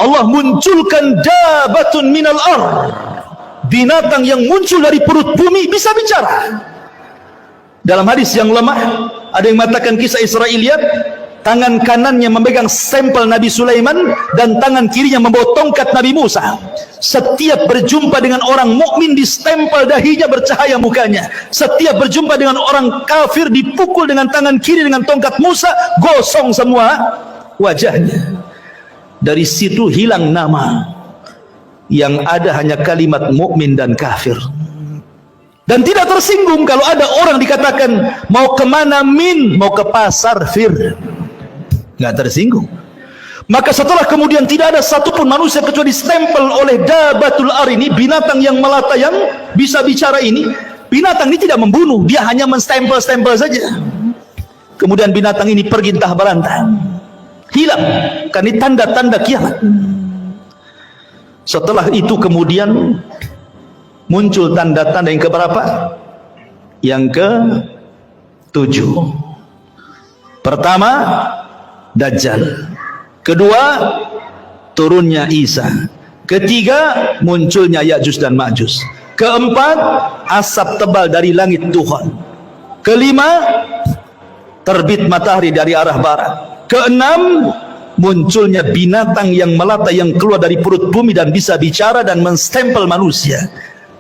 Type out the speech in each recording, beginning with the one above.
Allah munculkan dabatun minal ard, binatang yang muncul dari perut bumi bisa bicara. Dalam hadis yang lemah ada yang mengatakan kisah Israiliyat, tangan kanannya memegang stempel Nabi Sulaiman dan tangan kirinya membawa tongkat Nabi Musa. Setiap berjumpa dengan orang mukmin distempel dahinya, bercahaya mukanya. Setiap berjumpa dengan orang kafir dipukul dengan tangan kiri dengan tongkat Musa, gosong semua wajahnya. Dari situ hilang nama, yang ada hanya kalimat mukmin dan kafir. Dan tidak tersinggung kalau ada orang dikatakan mau kemana min, mau ke pasar fir, nggak tersinggung. Maka setelah kemudian tidak ada satupun manusia kecuali stempel oleh dabatul ar ini, binatang yang melata yang bisa bicara ini. Binatang ini tidak membunuh, dia hanya menstempel-stempel saja. Kemudian binatang ini pergi entah berantah, hilang, karena ini tanda-tanda kiamat. Setelah itu kemudian muncul tanda-tanda yang keberapa? Yang ke-7. Pertama, Dajjal. Kedua, turunnya Isa. Ketiga, munculnya Ya'juj dan Ma'juj. Keempat, asap tebal dari langit Tuhan. Kelima, terbit matahari dari arah barat. Keenam, munculnya binatang yang melata yang keluar dari perut bumi dan bisa bicara dan menstempel manusia.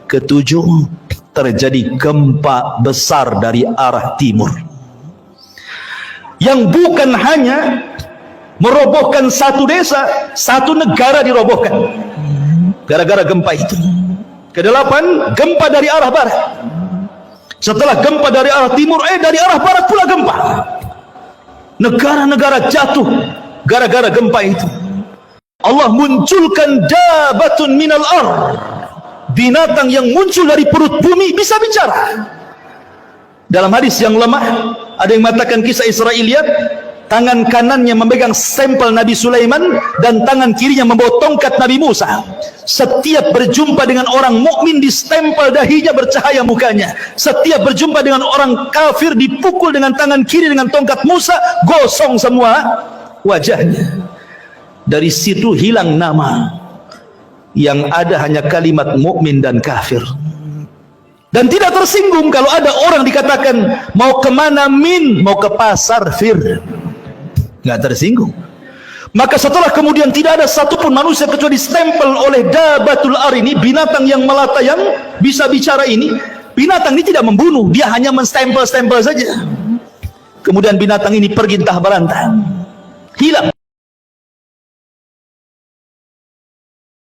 Ketujuh, terjadi gempa besar dari arah timur yang bukan hanya merobohkan satu desa, satu negara dirobohkan gara-gara gempa itu. Kedelapan, gempa dari arah barat. Setelah gempa dari arah timur, dari arah barat pula gempa. Negara-negara jatuh gara-gara gempa itu. Allah munculkan dabatun minal ard, binatang yang muncul dari perut bumi bisa bicara. Dalam hadis yang lemah ada yang mengatakan kisah Israiliyat, tangan kanannya memegang stempel Nabi Sulaiman dan tangan kirinya membawa tongkat Nabi Musa. Setiap berjumpa dengan orang mukmin distempel dahinya, bercahaya mukanya. Setiap berjumpa dengan orang kafir dipukul dengan tangan kiri dengan tongkat Musa, gosong semua wajahnya. Dari situ hilang nama, yang ada hanya kalimat mukmin dan kafir. Dan tidak tersinggung kalau ada orang dikatakan mau kemana min, mau ke pasar fir, nggak tersinggung. Maka setelah kemudian tidak ada satupun manusia kecuali stempel oleh dabatul ar ini, binatang yang melata yang bisa bicara ini. Binatang ini tidak membunuh, dia hanya menstempel-stempel saja. Kemudian binatang ini pergi entah berantah, hilang,